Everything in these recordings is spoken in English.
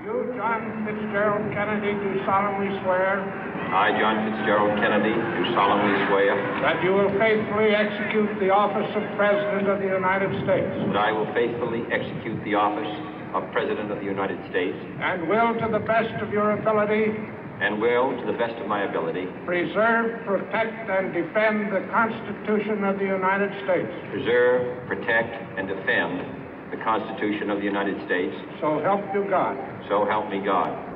You, John Fitzgerald Kennedy, do solemnly swear. I, John Fitzgerald Kennedy, do solemnly swear. That you will faithfully execute the office of President of the United States. That I will faithfully execute the office of President of the United States. And will, to the best of your ability. And will, to the best of my ability. Preserve, protect, and defend the Constitution of the United States. Preserve, protect, and defend the Constitution of the United States. So help you God. So help me God.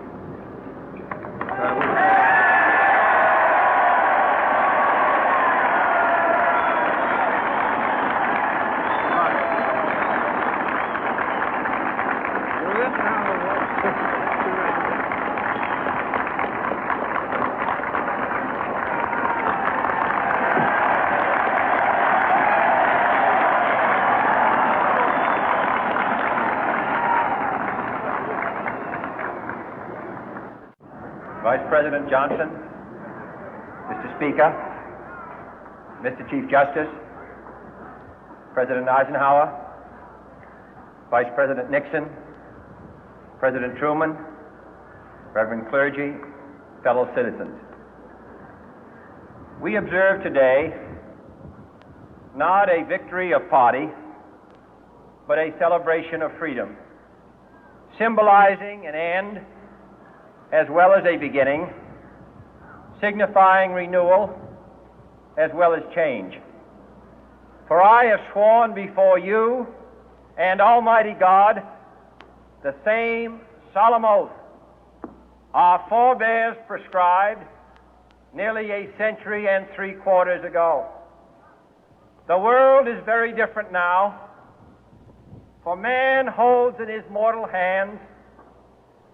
Vice President Johnson, Mr. Speaker, Mr. Chief Justice, President Eisenhower, Vice President Nixon, President Truman, Reverend clergy, fellow citizens. We observe today not a victory of party, but a celebration of freedom, symbolizing an end as well as a beginning, signifying renewal as well as change. For I have sworn before you and Almighty God the same solemn oath our forebears prescribed nearly a century and 3/4 ago. The world is very different now, for man holds in his mortal hands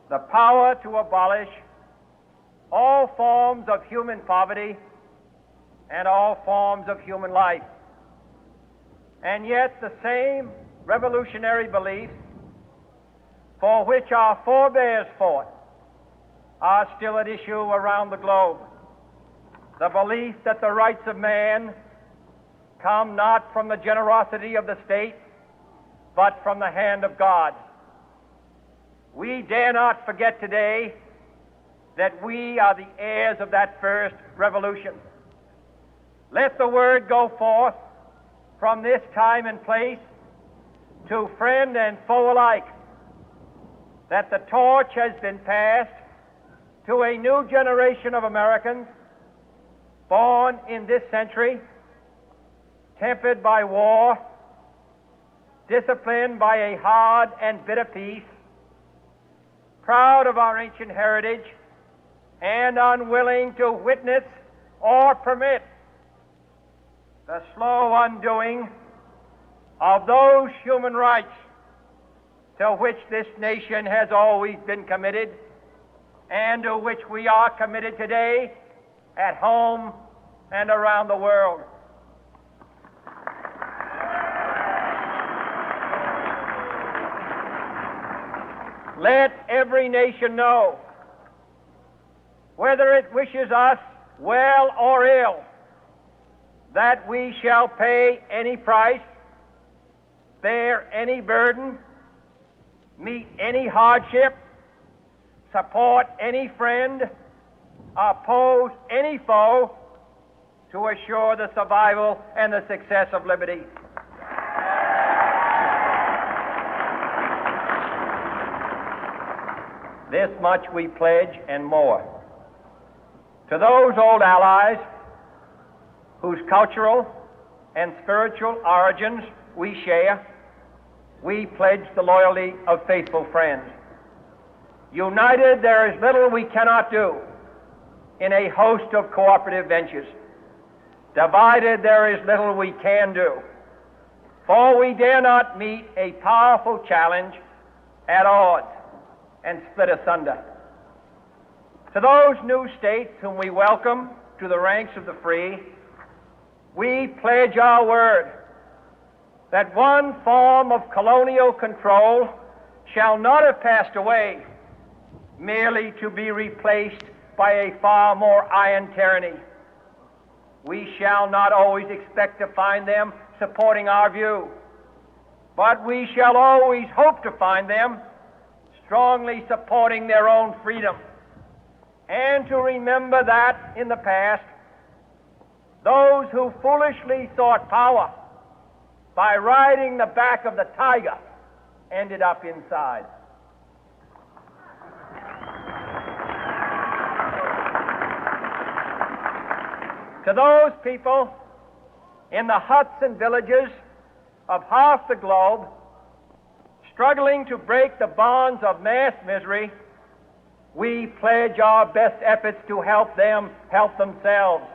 the power to abolish all forms of human poverty and all forms of human life. And yet the same revolutionary beliefs for which our forebears fought are still at issue around the globe. The belief that the rights of man come not from the generosity of the state, but from the hand of God. We dare not forget today that we are the heirs of that first revolution. Let the word go forth from this time and place to friend and foe alike that the torch has been passed to a new generation of Americans born in this century, tempered by war, disciplined by a hard and bitter peace, proud of our ancient heritage, and unwilling to witness or permit the slow undoing of those human rights to which this nation has always been committed and to which we are committed today at home and around the world. Let every nation know, whether it wishes us well or ill, that we shall pay any price, bear any burden, meet any hardship, support any friend, oppose any foe to assure the survival and the success of liberty. This much we pledge and more. To those old allies whose cultural and spiritual origins we share, we pledge the loyalty of faithful friends. United, there is little we cannot do in a host of cooperative ventures. Divided, there is little we can do, for we dare not meet a powerful challenge at odds and split asunder. To those new states whom we welcome to the ranks of the free, we pledge our word that one form of colonial control shall not have passed away, merely to be replaced by a far more iron tyranny. We shall not always expect to find them supporting our view, but we shall always hope to find them strongly supporting their own freedom, and to remember that in the past, those who foolishly sought power by riding the back of the tiger ended up inside. To those people in the huts and villages of half the globe struggling to break the bonds of mass misery, we pledge our best efforts to help them help themselves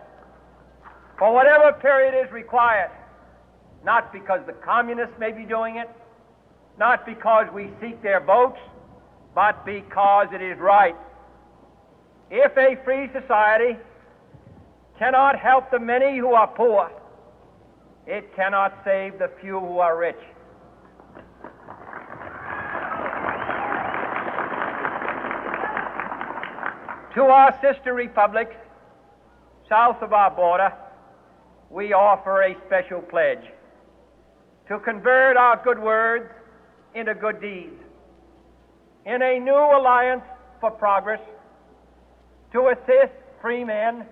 for whatever period is required, not because the communists may be doing it, not because we seek their votes, but because it is right. If a free society cannot help the many who are poor, it cannot save the few who are rich. To our sister republics south of our border, we offer a special pledge to convert our good words into good deeds, in a new alliance for progress, to assist free men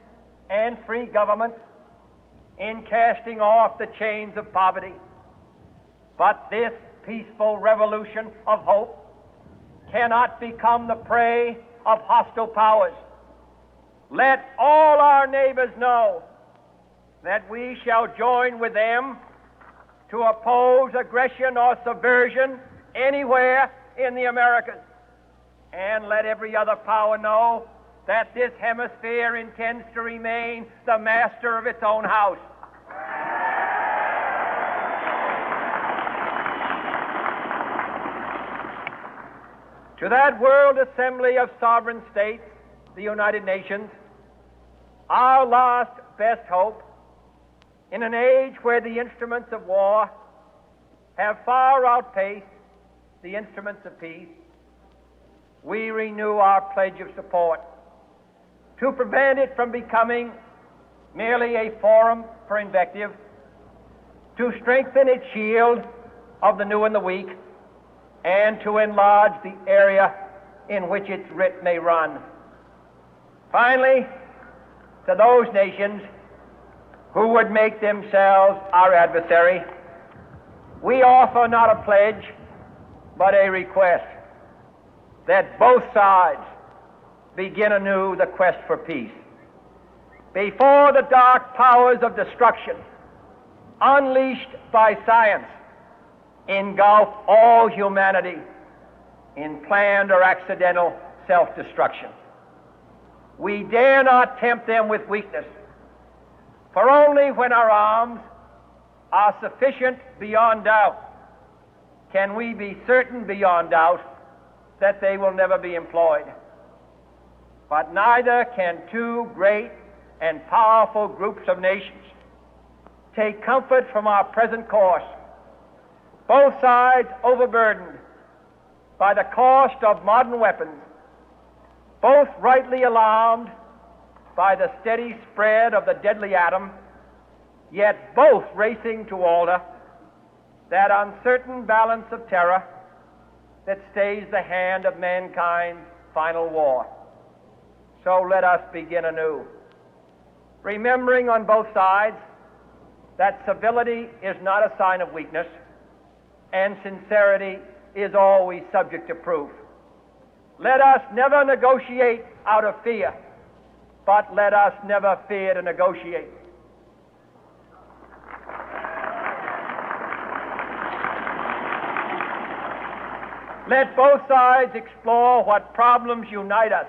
and free governments in casting off the chains of poverty. But this peaceful revolution of hope cannot become the prey of hostile powers. Let all our neighbors know that we shall join with them to oppose aggression or subversion anywhere in the Americas. And let every other power know that this hemisphere intends to remain the master of its own house. To that World Assembly of Sovereign States, the United Nations, our last best hope, in an age where the instruments of war have far outpaced the instruments of peace, we renew our pledge of support to prevent it from becoming merely a forum for invective, to strengthen its shield of the new and the weak, and to enlarge the area in which its writ may run. Finally, to those nations who would make themselves our adversary, we offer not a pledge, but a request that both sides begin anew the quest for peace. Before the dark powers of destruction, unleashed by science, engulf all humanity in planned or accidental self-destruction, we dare not tempt them with weakness, for only when our arms are sufficient beyond doubt can we be certain beyond doubt that they will never be employed. But neither can two great and powerful groups of nations take comfort from our present course, both sides overburdened by the cost of modern weapons, both rightly alarmed by the steady spread of the deadly atom, yet both racing to alter that uncertain balance of terror that stays the hand of mankind's final war. So let us begin anew, remembering on both sides that civility is not a sign of weakness, and sincerity is always subject to proof. Let us never negotiate out of fear, but let us never fear to negotiate. Let both sides explore what problems unite us,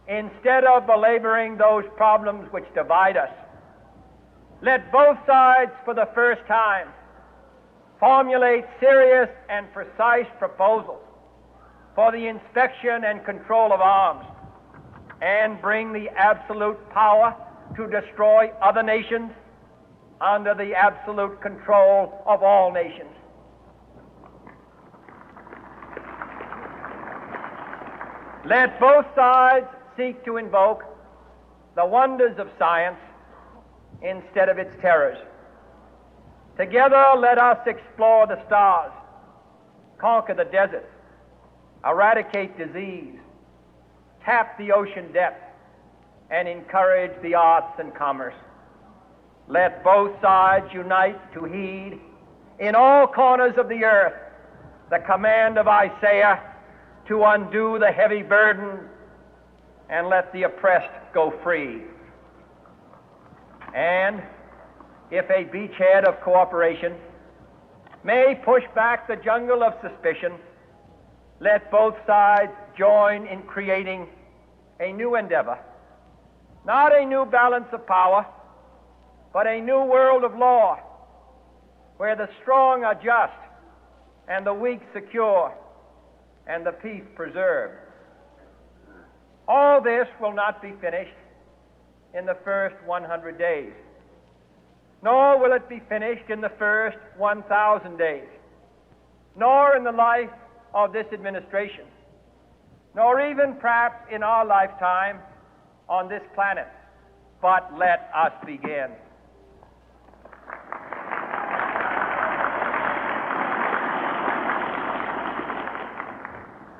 instead of belaboring those problems which divide us. Let both sides, for the first time, formulate serious and precise proposals for the inspection and control of arms, and bring the absolute power to destroy other nations under the absolute control of all nations. Let both sides seek to invoke the wonders of science instead of its terrors. Together, let us explore the stars, conquer the deserts, eradicate disease, tap the ocean depth, and encourage the arts and commerce. Let both sides unite to heed in all corners of the earth the command of Isaiah to undo the heavy burden and let the oppressed go free. And if a beachhead of cooperation may push back the jungle of suspicion, let both sides join in creating a new endeavor, not a new balance of power, but a new world of law, where the strong are just and the weak secure and the peace preserved. All this will not be finished in the first 100 days, nor will it be finished in the first 1,000 days, nor in the life of this administration, nor even perhaps in our lifetime on this planet. But let us begin.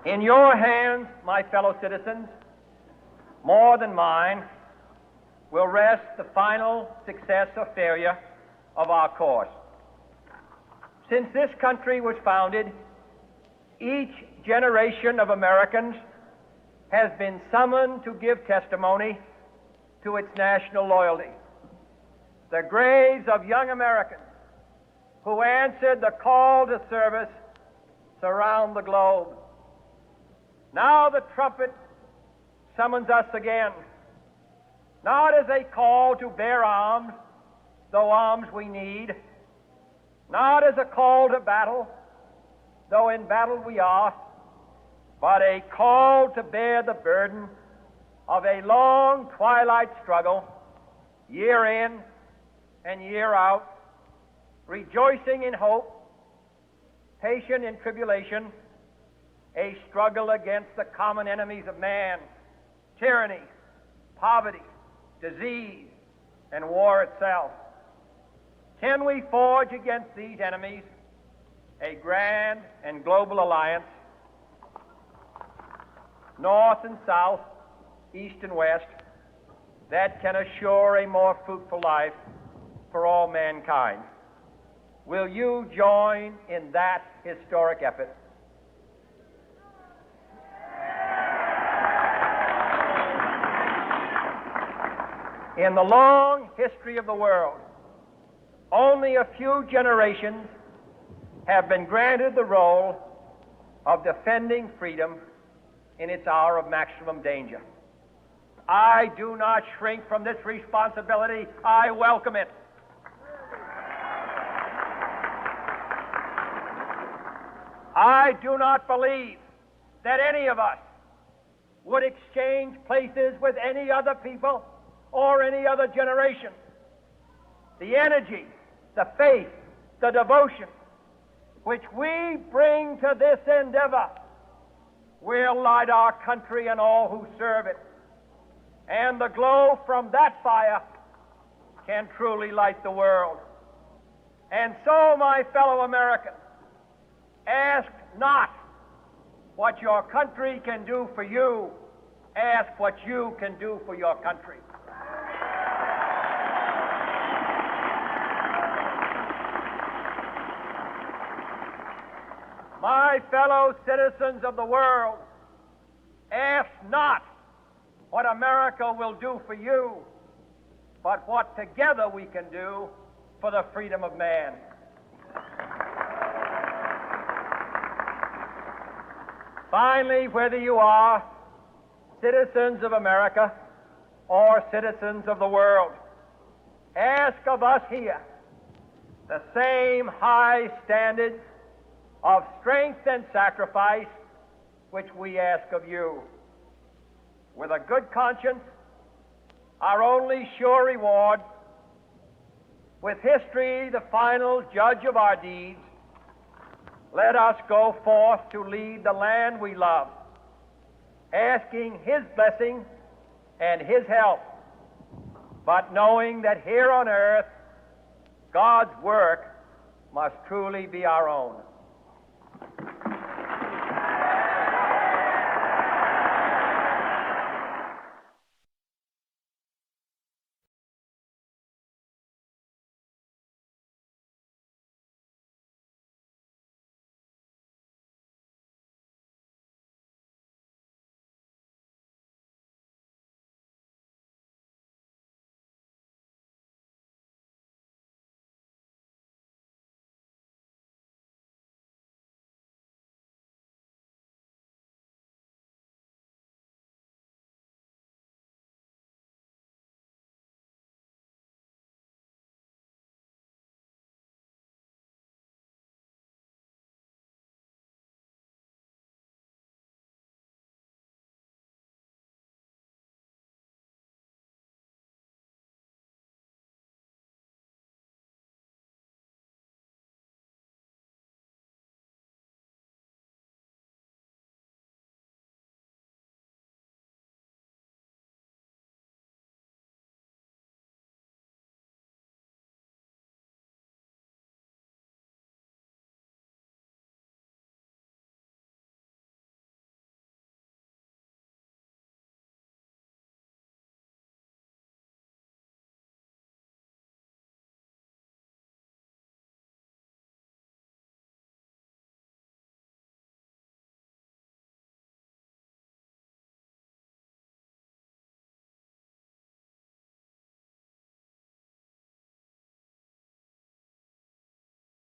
In your hands, my fellow citizens, more than mine, will rest the final success or failure of our course. Since this country was founded, each generation of Americans has been summoned to give testimony to its national loyalty. The graves of young Americans who answered the call to service surround the globe. Now the trumpet summons us again, not as a call to bear arms, though arms we need, not as a call to battle, though in battle we are, but a call to bear the burden of a long twilight struggle, year in and year out, rejoicing in hope, patient in tribulation, a struggle against the common enemies of man, tyranny, poverty, disease, and war itself. Can we forge against these enemies a grand and global alliance, north and south, east and west, that can assure a more fruitful life for all mankind? Will you join in that historic effort? In the long history of the world, only a few generations have been granted the role of defending freedom in its hour of maximum danger. I do not shrink from this responsibility. I welcome it. I do not believe that any of us would exchange places with any other people or any other generation. The energy, the faith, the devotion which we bring to this endeavor will light our country and all who serve it. And the glow from that fire can truly light the world. And so, my fellow Americans, ask not what your country can do for you, ask what you can do for your country. My fellow citizens of the world, ask not what America will do for you, but what together we can do for the freedom of man. Finally, whether you are citizens of America or citizens of the world, ask of us here the same high standards of strength and sacrifice which we ask of you. With a good conscience, our only sure reward, with history the final judge of our deeds, let us go forth to lead the land we love, asking His blessing and His help, but knowing that here on earth, God's work must truly be our own.